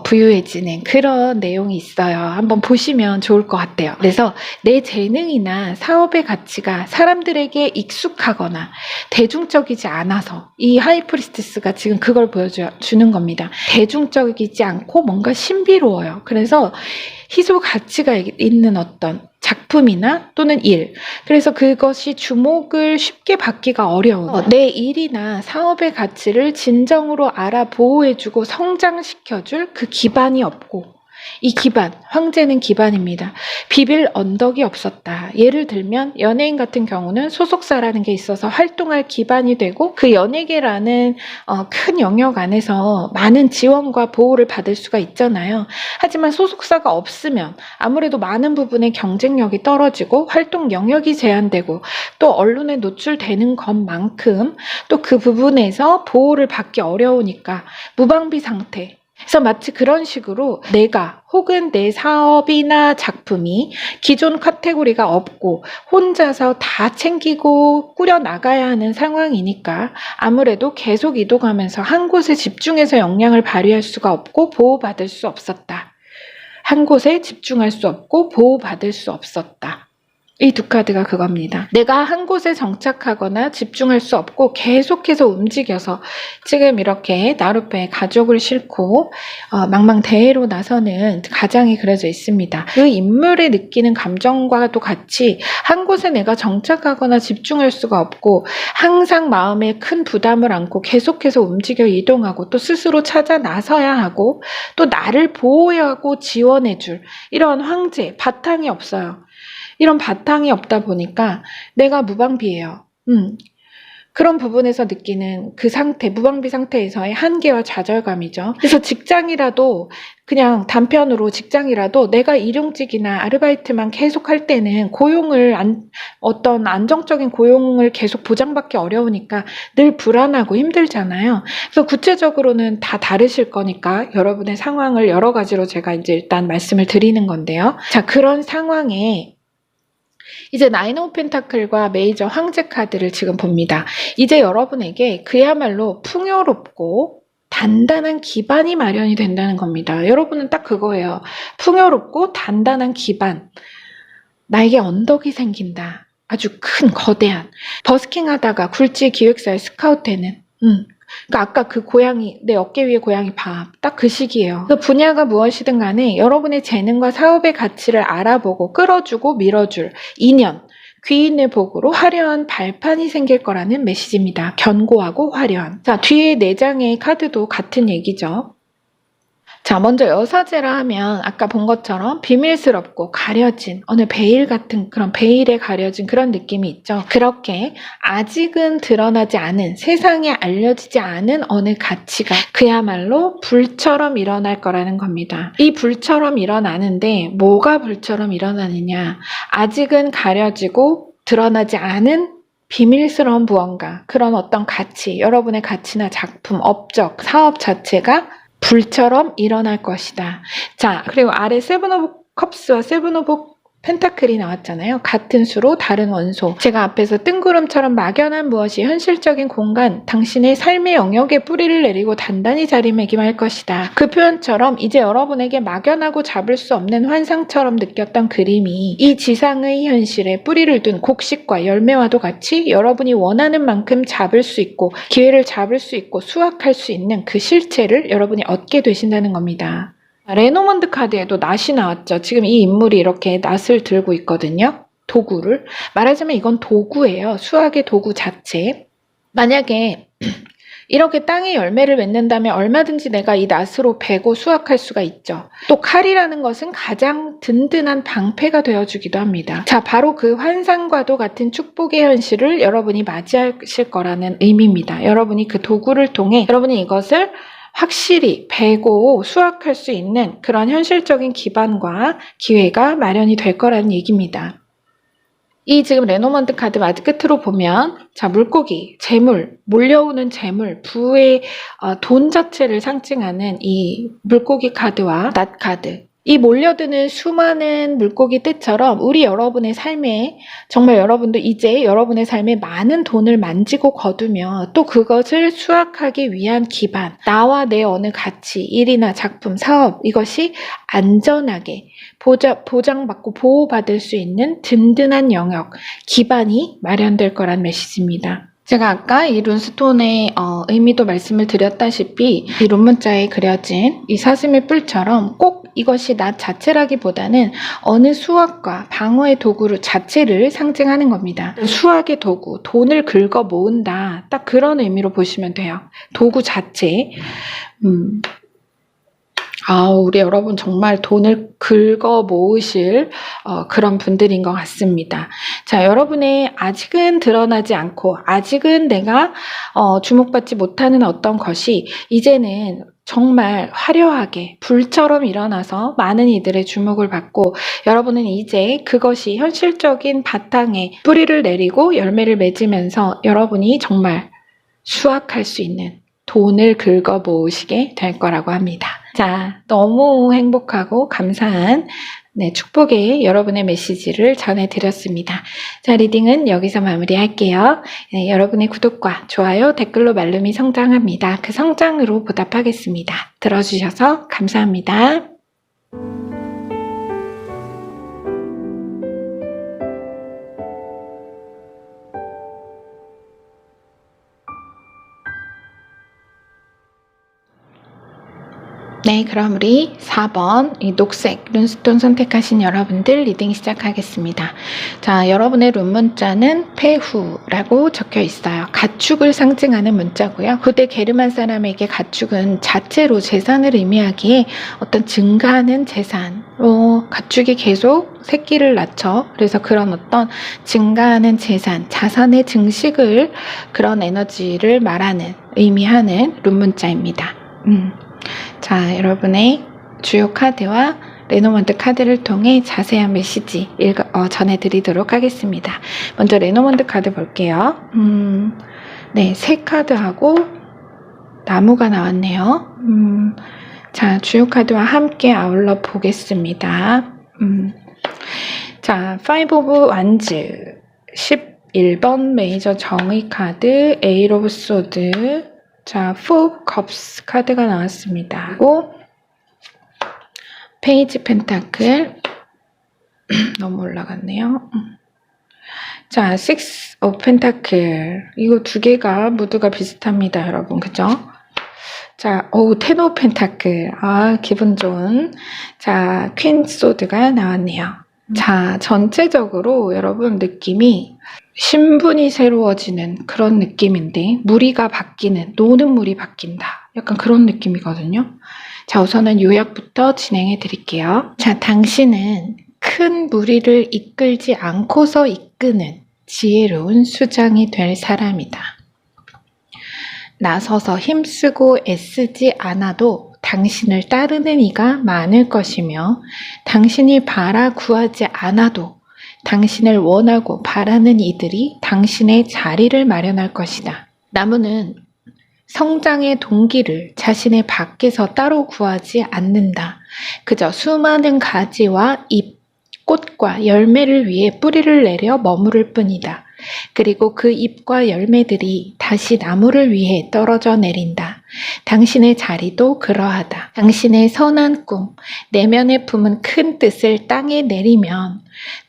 부유해지는 그런 내용이 있어요. 한번 보시면 좋을 것 같아요. 그래서 내 재능이나 사업의 가치가 사람들에게 익숙하거나 대중적이지 않아서 이 하이프리스티스가 지금 그걸 보여주는 겁니다. 대중적이지 않고 뭔가 신비로워요. 그래서 희소 가치가 있는 어떤 작품이나 또는 일, 그래서 그것이 주목을 쉽게 받기가 어려운 내 일이나 사업의 가치를 진정으로 알아 보호해주고 성장시켜줄 그 기반이 없고, 이 기반, 황제는 기반입니다. 비빌 언덕이 없었다. 예를 들면 연예인 같은 경우는 소속사라는 게 있어서 활동할 기반이 되고 그 연예계라는 큰 영역 안에서 많은 지원과 보호를 받을 수가 있잖아요. 하지만 소속사가 없으면 아무래도 많은 부분의 경쟁력이 떨어지고 활동 영역이 제한되고 또 언론에 노출되는 것만큼 또 그 부분에서 보호를 받기 어려우니까 무방비 상태. 그래서 마치 그런 식으로 내가 혹은 내 사업이나 작품이 기존 카테고리가 없고 혼자서 다 챙기고 꾸려나가야 하는 상황이니까 아무래도 계속 이동하면서 한 곳에 집중해서 역량을 발휘할 수가 없고 보호받을 수 없었다. 한 곳에 집중할 수 없고 보호받을 수 없었다. 이 두 카드가 그겁니다. 내가 한 곳에 정착하거나 집중할 수 없고 계속해서 움직여서 지금 이렇게 나룻배에 가족을 싣고 망망대해로 나서는 가장이 그려져 있습니다. 그 인물이 느끼는 감정과도 같이 한 곳에 내가 정착하거나 집중할 수가 없고 항상 마음에 큰 부담을 안고 계속해서 움직여 이동하고 또 스스로 찾아 나서야 하고 또 나를 보호하고 지원해줄 이런 황제, 바탕이 없어요. 이런 바탕이 없다 보니까 내가 무방비예요. 그런 부분에서 느끼는 그 상태, 무방비 상태에서의 한계와 좌절감이죠. 그래서 직장이라도 그냥 단편으로 직장이라도 내가 일용직이나 아르바이트만 계속 할 때는 어떤 안정적인 고용을 계속 보장받기 어려우니까 늘 불안하고 힘들잖아요. 그래서 구체적으로는 다 다르실 거니까 여러분의 상황을 여러 가지로 제가 이제 일단 말씀을 드리는 건데요. 자, 그런 상황에 이제 나인 오브 펜타클과 메이저 황제 카드를 지금 봅니다. 이제 여러분에게 그야말로 풍요롭고 단단한 기반이 마련이 된다는 겁니다. 여러분은 딱 그거예요. 풍요롭고 단단한 기반. 나에게 언덕이 생긴다. 아주 큰 거대한. 버스킹 하다가 굴지 기획사에 스카우트되는 그러니까 아까 그 고양이, 내 어깨 위에 고양이 밥, 딱 그 시기예요. 그 분야가 무엇이든 간에 여러분의 재능과 사업의 가치를 알아보고 끌어주고 밀어줄 인연, 귀인의 복으로 화려한 발판이 생길 거라는 메시지입니다. 견고하고 화려한. 자, 뒤에 4장의 카드도 같은 얘기죠. 자, 먼저 여사제라 하면 아까 본 것처럼 비밀스럽고 가려진 어느 베일 같은 그런 베일에 가려진 그런 느낌이 있죠. 그렇게 아직은 드러나지 않은 세상에 알려지지 않은 어느 가치가 그야말로 불처럼 일어날 거라는 겁니다. 이 불처럼 일어나는데 뭐가 불처럼 일어나느냐? 아직은 가려지고 드러나지 않은 비밀스러운 무언가, 그런 어떤 가치, 여러분의 가치나 작품, 업적, 사업 자체가 불처럼 일어날 것이다. 자, 그리고 아래 세븐 오브 컵스와 세븐 오브 펜타클이 나왔잖아요. 같은 수로 다른 원소. 제가 앞에서 뜬구름처럼 막연한 무엇이 현실적인 공간, 당신의 삶의 영역에 뿌리를 내리고 단단히 자리매김할 것이다. 그 표현처럼 이제 여러분에게 막연하고 잡을 수 없는 환상처럼 느꼈던 그림이 이 지상의 현실에 뿌리를 둔 곡식과 열매와도 같이 여러분이 원하는 만큼 잡을 수 있고 기회를 잡을 수 있고 수확할 수 있는 그 실체를 여러분이 얻게 되신다는 겁니다. 레노먼드 카드에도 낫이 나왔죠. 지금 이 인물이 이렇게 낫을 들고 있거든요. 도구를. 말하자면 이건 도구예요. 수학의 도구 자체. 만약에 이렇게 땅에 열매를 맺는다면 얼마든지 내가 이 낫으로 베고 수확할 수가 있죠. 또 칼이라는 것은 가장 든든한 방패가 되어주기도 합니다. 자, 바로 그 환상과도 같은 축복의 현실을 여러분이 맞이하실 거라는 의미입니다. 여러분이 그 도구를 통해 여러분이 이것을 확실히 베고 수확할 수 있는 그런 현실적인 기반과 기회가 마련이 될 거라는 얘기입니다. 이 지금 레노먼트 카드 마지 끝으로 보면 자, 물고기, 재물, 몰려오는 재물, 부의 돈 자체를 상징하는 이 물고기 카드와 낫 카드, 이 몰려드는 수많은 물고기 떼처럼 우리 여러분의 삶에 정말 여러분도 이제 여러분의 삶에 많은 돈을 만지고 거두며 또 그것을 수확하기 위한 기반, 나와 내 어느 가치, 일이나 작품, 사업, 이것이 안전하게 보장받고 보호받을 수 있는 든든한 영역, 기반이 마련될 거란 메시지입니다. 제가 아까 이 룬스톤의 의미도 말씀을 드렸다시피 이 룬문자에 그려진 이 사슴의 뿔처럼 꼭 이것이 나 자체라기보다는 어느 수확과 방어의 도구 자체를 상징하는 겁니다. 수확의 도구, 돈을 긁어 모은다. 딱 그런 의미로 보시면 돼요. 도구 자체. 우리 여러분 정말 돈을 긁어 모으실 그런 분들인 것 같습니다. 자, 여러분의 아직은 드러나지 않고 아직은 내가 주목받지 못하는 어떤 것이 이제는 정말 화려하게 불처럼 일어나서 많은 이들의 주목을 받고 여러분은 이제 그것이 현실적인 바탕에 뿌리를 내리고 열매를 맺으면서 여러분이 정말 수확할 수 있는 돈을 긁어 모으시게 될 거라고 합니다. 자, 너무 행복하고 감사한 축복의 여러분의 메시지를 전해드렸습니다. 자, 리딩은 여기서 마무리할게요. 여러분의 구독과 좋아요, 댓글로 말름이 성장합니다. 그 성장으로 보답하겠습니다. 들어주셔서 감사합니다. 네, 그럼 우리 4번 이 녹색 룬스톤 선택하신 여러분들 리딩 시작하겠습니다. 자, 여러분의 룬 문자는 폐후라고 적혀 있어요. 가축을 상징하는 문자고요. 그때 게르만 사람에게 가축은 자체로 재산을 의미하기에 어떤 증가하는 재산로 가축이 계속 새끼를 낳죠. 그래서 그런 어떤 증가하는 재산, 자산의 증식을 그런 에너지를 말하는 의미하는 룬 문자입니다. 자, 여러분의 주요 카드와 레노먼트 카드를 통해 자세한 메시지 전해드리도록 하겠습니다. 먼저 레노먼트 카드 볼게요. 네, 새 카드하고 나무가 나왔네요. 자, 주요 카드와 함께 아울러 보겠습니다. 자, 5 오브 완즈 11번 메이저 정의 카드, 에이트 오브 소드, 자, 4 컵스 카드가 나왔습니다. 그리고 페이지 펜타클 너무 올라갔네요. 자, 6 오브 펜타클 이거 두 개가 모두가 비슷합니다, 여러분. 그죠? 자, 10 오브 펜타클 기분 좋은. 자, 퀸 소드가 나왔네요. 자, 전체적으로 여러분 느낌이 신분이 새로워지는 그런 느낌인데 무리가 바뀌는, 노는 물이 바뀐다. 약간 그런 느낌이거든요. 자, 우선은 요약부터 진행해 드릴게요. 자, 당신은 큰 무리를 이끌지 않고서 이끄는 지혜로운 수장이 될 사람이다. 나서서 힘쓰고 애쓰지 않아도 당신을 따르는 이가 많을 것이며 당신이 바라 구하지 않아도 당신을 원하고 바라는 이들이 당신의 자리를 마련할 것이다. 나무는 성장의 동기를 자신의 밖에서 따로 구하지 않는다. 그저 수많은 가지와 잎, 꽃과 열매를 위해 뿌리를 내려 머무를 뿐이다. 그리고 그 잎과 열매들이 다시 나무를 위해 떨어져 내린다. 당신의 자리도 그러하다. 당신의 선한 꿈, 내면에 품은 큰 뜻을 땅에 내리면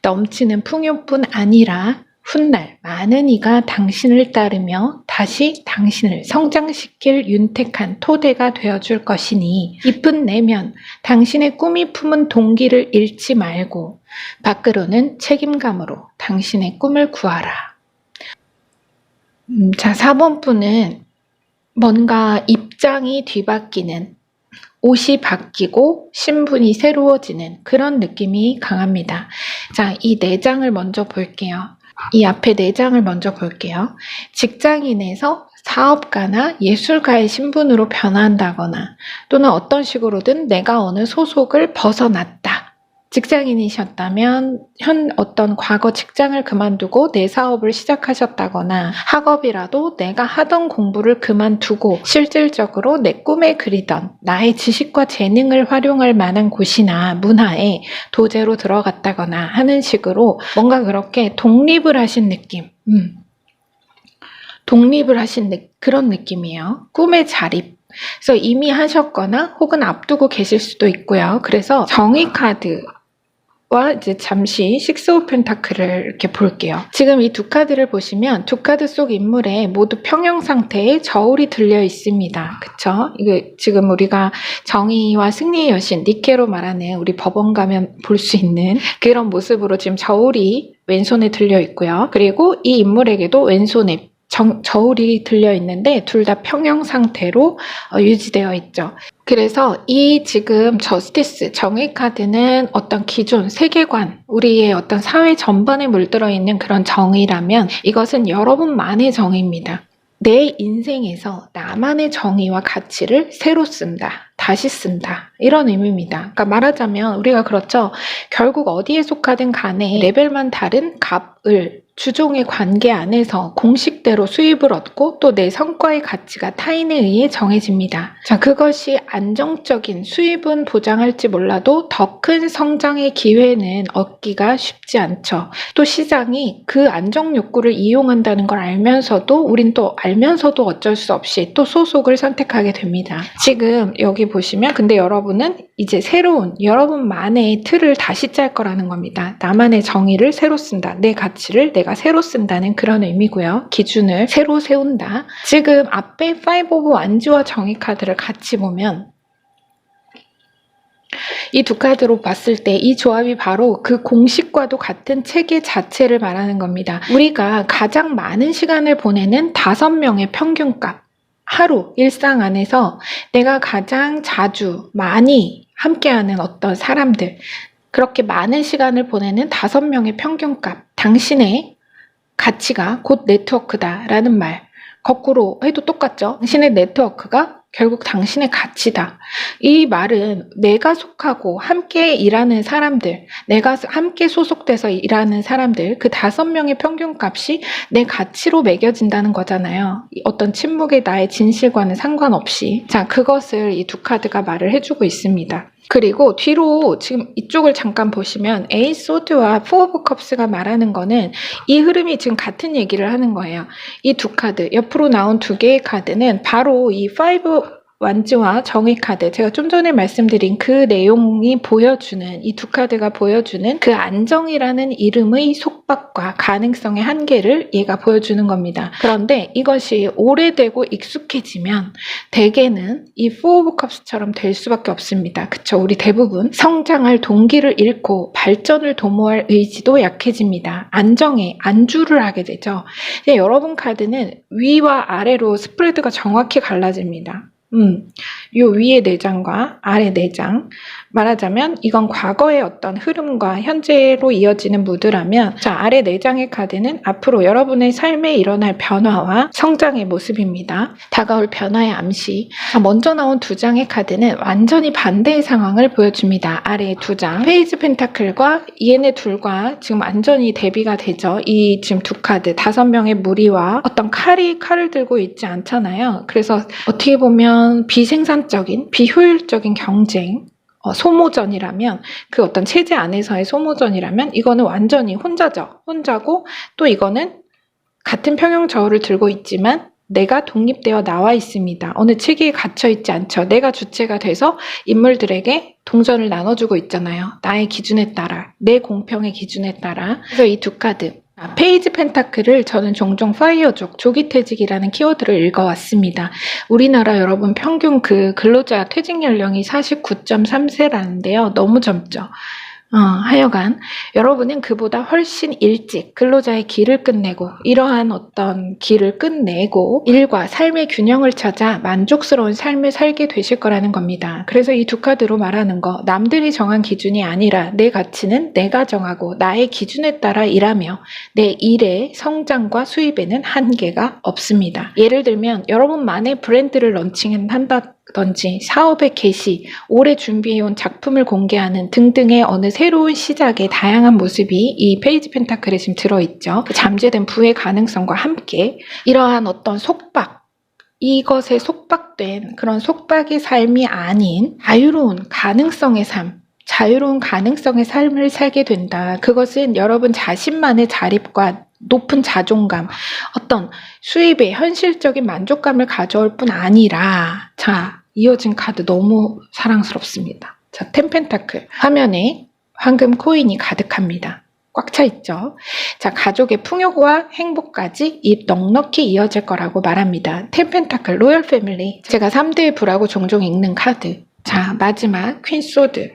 넘치는 풍요뿐 아니라 훗날 많은 이가 당신을 따르며 다시 당신을 성장시킬 윤택한 토대가 되어줄 것이니 깊은 내면 당신의 꿈이 품은 동기를 잃지 말고 밖으로는 책임감으로 당신의 꿈을 구하라. 자, 4번 분은 뭔가 입장이 뒤바뀌는, 옷이 바뀌고 신분이 새로워지는 그런 느낌이 강합니다. 자, 이 4장을 먼저 볼게요. 이 앞에 4장을 먼저 볼게요. 직장인에서 사업가나 예술가의 신분으로 변화한다거나 또는 어떤 식으로든 내가 어느 소속을 벗어났다. 직장인이셨다면 어떤 과거 직장을 그만두고 내 사업을 시작하셨다거나 학업이라도 내가 하던 공부를 그만두고 실질적으로 내 꿈에 그리던 나의 지식과 재능을 활용할 만한 곳이나 문화에 도제로 들어갔다거나 하는 식으로 뭔가 그렇게 독립을 하신 느낌. 독립을 하신 그런 느낌이에요. 꿈의 자립. 그래서 이미 하셨거나 혹은 앞두고 계실 수도 있고요. 그래서 정의 카드와 이제 잠시 식스 오브 펜타클을 이렇게 볼게요. 지금 이 두 카드를 보시면 두 카드 속 인물에 모두 평형 상태의 저울이 들려 있습니다. 그쵸? 이게 지금 우리가 정의와 승리의 여신, 니케로 말하는 우리 법원 가면 볼 수 있는 그런 모습으로 지금 저울이 왼손에 들려 있고요. 그리고 이 인물에게도 왼손에 저울이 들려 있는데 둘 다 평형 상태로 유지되어 있죠. 그래서 이 지금 저스티스, 정의 카드는 어떤 기존, 세계관, 우리의 어떤 사회 전반에 물들어 있는 그런 정의라면 이것은 여러분만의 정의입니다. 내 인생에서 나만의 정의와 가치를 새로 쓴다, 다시 쓴다, 이런 의미입니다. 그러니까 말하자면 우리가 그렇죠. 결국 어디에 속하든 간에 레벨만 다른 값을 주종의 관계 안에서 공식대로 수입을 얻고 또 내 성과의 가치가 타인에 의해 정해집니다. 자, 그것이 안정적인 수입은 보장할지 몰라도 더 큰 성장의 기회는 얻기가 쉽지 않죠. 또 시장이 그 안정 욕구를 이용한다는 걸 알면서도 우린 또 알면서도 어쩔 수 없이 또 소속을 선택하게 됩니다. 지금 여기 보시면 근데 여러분은 이제 새로운 여러분만의 틀을 다시 짤 거라는 겁니다. 나만의 정의를 새로 쓴다. 내 가치를 내가 새로 쓴다는 그런 의미고요. 기준을 새로 세운다. 지금 앞에 5 오브 완지와 정의 카드를 같이 보면 이 두 카드로 봤을 때 이 조합이 바로 그 공식과도 같은 체계 자체를 말하는 겁니다. 우리가 가장 많은 시간을 보내는 5명의 평균값. 하루 일상 안에서 내가 가장 자주 많이 함께하는 어떤 사람들, 그렇게 많은 시간을 보내는 5명의 평균값, 당신의 가치가 곧 네트워크다라는 말, 거꾸로 해도 똑같죠. 당신의 네트워크가 결국 당신의 가치다. 이 말은 내가 속하고 함께 일하는 사람들, 내가 함께 소속돼서 일하는 사람들, 그 5명의 평균값이 내 가치로 매겨진다는 거잖아요. 어떤 침묵의 나의 진실과는 상관없이. 자, 그것을 이 두 카드가 말을 해주고 있습니다. 그리고 뒤로 지금 이쪽을 잠깐 보시면 에이스 소드와 4 오브 컵스가 말하는 거는 이 흐름이 지금 같은 얘기를 하는 거예요. 이 두 카드, 옆으로 나온 두 개의 카드는 바로 이 5 완지와 정의 카드, 제가 좀 전에 말씀드린 그 내용이 보여주는, 이 두 카드가 보여주는 그 안정이라는 이름의 속박과 가능성의 한계를 얘가 보여주는 겁니다. 그런데 이것이 오래되고 익숙해지면 대개는 이 4 오브 컵스처럼 될 수밖에 없습니다. 그쵸? 우리 대부분 성장할 동기를 잃고 발전을 도모할 의지도 약해집니다. 안정에 안주를 하게 되죠. 근데 여러분 카드는 위와 아래로 스프레드가 정확히 갈라집니다. 요 위의 4장과 아래 4장, 말하자면 이건 과거의 어떤 흐름과 현재로 이어지는 무드라면, 자, 아래 4장의 카드는 앞으로 여러분의 삶에 일어날 변화와 성장의 모습입니다. 다가올 변화의 암시. 자, 먼저 나온 2장의 카드는 완전히 반대의 상황을 보여줍니다. 아래 2장 페이지 펜타클과 얘네 둘과 지금 완전히 대비가 되죠. 이 지금 두 카드, 5명의 무리와 어떤 칼을 들고 있지 않잖아요. 그래서 어떻게 보면 비생산적인, 비효율적인 경쟁, 소모전이라면, 그 어떤 체제 안에서의 소모전이라면 이거는 완전히 혼자고, 또 이거는 같은 평형 저울을 들고 있지만 내가 독립되어 나와 있습니다. 어느 체계에 갇혀 있지 않죠. 내가 주체가 돼서 인물들에게 동전을 나눠주고 있잖아요. 나의 기준에 따라, 내 공평의 기준에 따라. 그래서 이 두 카드, 페이지 펜타클을 저는 종종 파이어족, 조기퇴직이라는 키워드를 읽어왔습니다. 우리나라 여러분 평균 그 근로자 퇴직 연령이 49.3세라는데요. 너무 젊죠. 하여간 여러분은 그보다 훨씬 일찍 근로자의 길을 끝내고 이러한 어떤 길을 끝내고 일과 삶의 균형을 찾아 만족스러운 삶을 살게 되실 거라는 겁니다. 그래서 이 두 카드로 말하는 거, 남들이 정한 기준이 아니라 내 가치는 내가 정하고 나의 기준에 따라 일하며 내 일의 성장과 수입에는 한계가 없습니다. 예를 들면 여러분만의 브랜드를 런칭한다든지 사업의 개시, 오래 준비해온 작품을 공개하는 등등의 어느 새로운 시작의 다양한 모습이 이 페이지 펜타클에 지금 들어있죠. 잠재된 부의 가능성과 함께 이러한 어떤 속박, 이것에 속박된 그런 속박의 삶이 아닌 자유로운 가능성의 삶, 자유로운 가능성의 삶을 살게 된다. 그것은 여러분 자신만의 자립과 높은 자존감, 어떤 수입의 현실적인 만족감을 가져올 뿐 아니라, 자, 이어진 카드 너무 사랑스럽습니다. 자, 텐펜타클 화면에 황금 코인이 가득합니다. 꽉 차 있죠. 자, 가족의 풍요와 행복까지 넉넉히 이어질 거라고 말합니다. 텐펜타클 로열 패밀리, 제가 3대의 부라고 종종 읽는 카드. 자, 마지막 퀸 소드,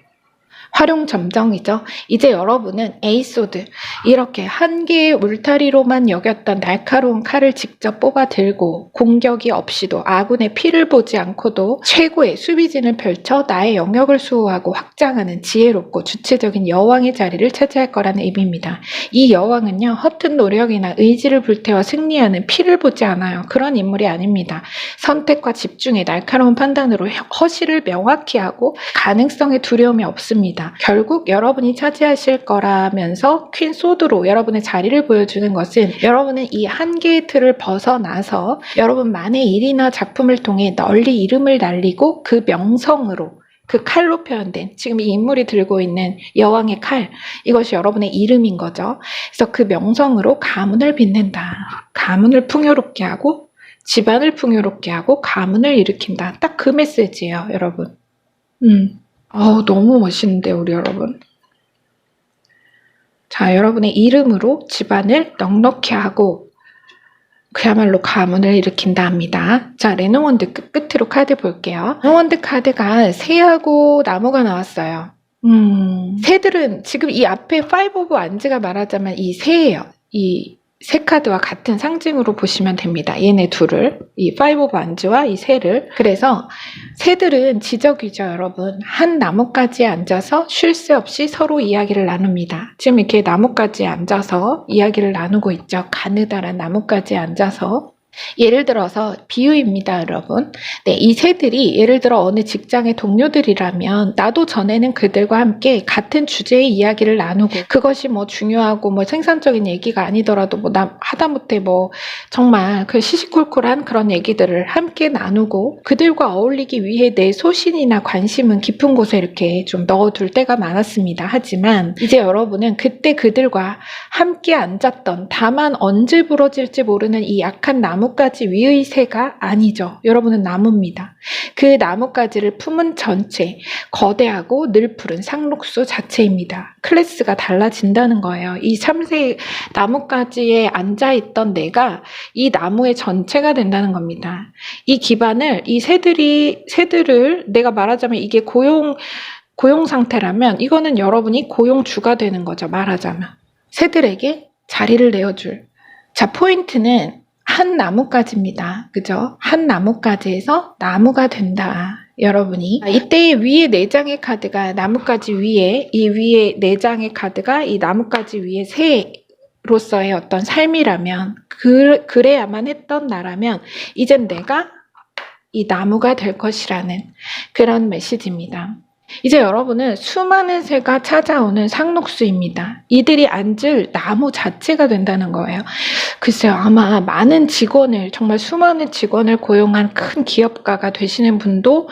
활용 점정이죠. 이제 여러분은 에이소드, 이렇게 한 개의 울타리로만 여겼던 날카로운 칼을 직접 뽑아 들고 공격이 없이도 아군의 피를 보지 않고도 최고의 수비진을 펼쳐 나의 영역을 수호하고 확장하는 지혜롭고 주체적인 여왕의 자리를 차지할 거라는 의미입니다. 이 여왕은요, 허튼 노력이나 의지를 불태워 승리하는 피를 보지 않아요. 그런 인물이 아닙니다. 선택과 집중의 날카로운 판단으로 허실을 명확히 하고 가능성에 두려움이 없습니다. 결국 여러분이 차지하실 거라면서 퀸 소드로 여러분의 자리를 보여주는 것은 여러분은 이 한계의 틀을 벗어나서 여러분만의 일이나 작품을 통해 널리 이름을 날리고 그 명성으로, 그 칼로 표현된, 지금 이 인물이 들고 있는 여왕의 칼, 이것이 여러분의 이름인 거죠. 그래서 그 명성으로 가문을 빛낸다. 가문을 풍요롭게 하고 집안을 풍요롭게 하고 가문을 일으킨다. 딱 그 메시지예요, 여러분. 너무 멋있는데, 우리 여러분. 자, 여러분의 이름으로 집안을 넉넉히 하고 그야말로 가문을 일으킨다 합니다. 자, 레노원드 끝으로 카드 볼게요. 레노원드 카드가 새하고 나무가 나왔어요. 새들은 지금 이 앞에 5 오브 완즈가 말하자면 이 새예요. 이 새 카드와 같은 상징으로 보시면 됩니다. 얘네 둘을, 이 5 오브 완즈와 이 새를. 그래서 새들은 지적이죠, 여러분. 한 나뭇가지에 앉아서 쉴 새 없이 서로 이야기를 나눕니다. 지금 이렇게 나뭇가지에 앉아서 이야기를 나누고 있죠. 가느다란 나뭇가지에 앉아서. 예를 들어서 비유입니다, 여러분. 네, 이 새들이 예를 들어 어느 직장의 동료들이라면 나도 전에는 그들과 함께 같은 주제의 이야기를 나누고, 그것이 뭐 중요하고 뭐 생산적인 얘기가 아니더라도 뭐 하다못해 뭐 정말 그 시시콜콜한 그런 얘기들을 함께 나누고 그들과 어울리기 위해 내 소신이나 관심은 깊은 곳에 이렇게 좀 넣어둘 때가 많았습니다. 하지만 이제 여러분은 그때 그들과 함께 앉았던, 다만 언제 부러질지 모르는 이 약한 나뭇가지 위의 새가 아니죠. 여러분은 나무입니다. 그 나뭇가지를 품은 전체, 거대하고 늘 푸른 상록수 자체입니다. 클래스가 달라진다는 거예요. 이 참새 나뭇가지에 앉아있던 내가 이 나무의 전체가 된다는 겁니다. 이 기반을, 이 새들을 내가 말하자면 이게 고용 상태라면 이거는 여러분이 고용주가 되는 거죠. 말하자면. 새들에게 자리를 내어줄. 자, 포인트는 한 나뭇가지입니다. 그죠? 한 나뭇가지에서 나무가 된다. 여러분이. 이때 위에 4장의 카드가 나뭇가지 위에, 이 위에 4장의 카드가 이 나뭇가지 위에 새로서의 어떤 삶이라면, 그래야만 했던 나라면 이젠 내가 이 나무가 될 것이라는 그런 메시지입니다. 이제 여러분은 수많은 새가 찾아오는 상록수입니다. 이들이 앉을 나무 자체가 된다는 거예요. 글쎄요, 아마 많은 직원을, 정말 수많은 직원을 고용한 큰 기업가가 되시는 분도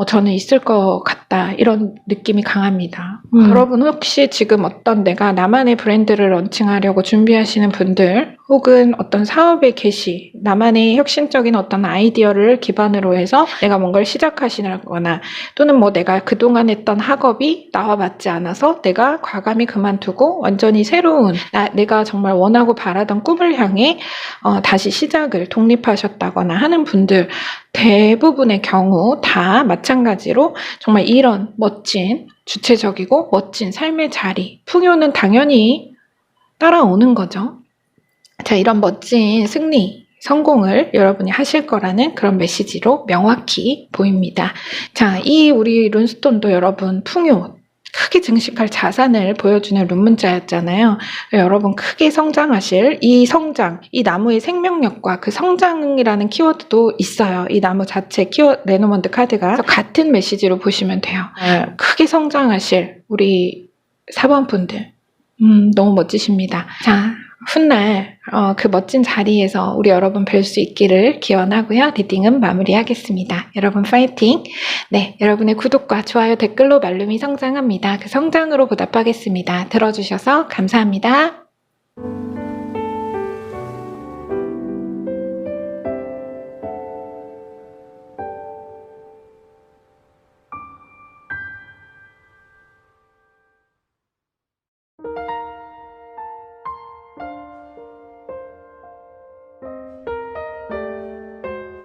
저는 있을 것 같다, 이런 느낌이 강합니다. 여러분 혹시 지금 어떤 내가 나만의 브랜드를 런칭하려고 준비하시는 분들, 혹은 어떤 사업의 개시, 나만의 혁신적인 어떤 아이디어를 기반으로 해서 내가 뭔가를 시작하시거나 또는 뭐 내가 그동안 했던 학업이 나와 맞지 않아서 내가 과감히 그만두고 완전히 새로운 내가 정말 원하고 바라던 꿈을 향해 다시 시작을 독립하셨다거나 하는 분들 대부분의 경우 다 마찬가지로 정말 이런 멋진 주체적이고 멋진 삶의 자리, 풍요는 당연히 따라오는 거죠. 자, 이런 멋진 승리, 성공을 여러분이 하실 거라는 그런 메시지로 명확히 보입니다. 자, 이 우리 룬스톤도 여러분 풍요, 크게 증식할 자산을 보여주는 룬문자였잖아요. 여러분 크게 성장하실 이 성장, 이 나무의 생명력과 그 성장이라는 키워드도 있어요. 이 나무 자체 레노먼드 카드가 같은 메시지로 보시면 돼요. 크게 성장하실 우리 4번 분들 너무 멋지십니다. 자, 훗날 그 멋진 자리에서 우리 여러분 뵐 수 있기를 기원하고요. 리딩은 마무리하겠습니다. 여러분 파이팅! 네, 여러분의 구독과 좋아요, 댓글로 말룸이 성장합니다. 그 성장으로 보답하겠습니다. 들어주셔서 감사합니다.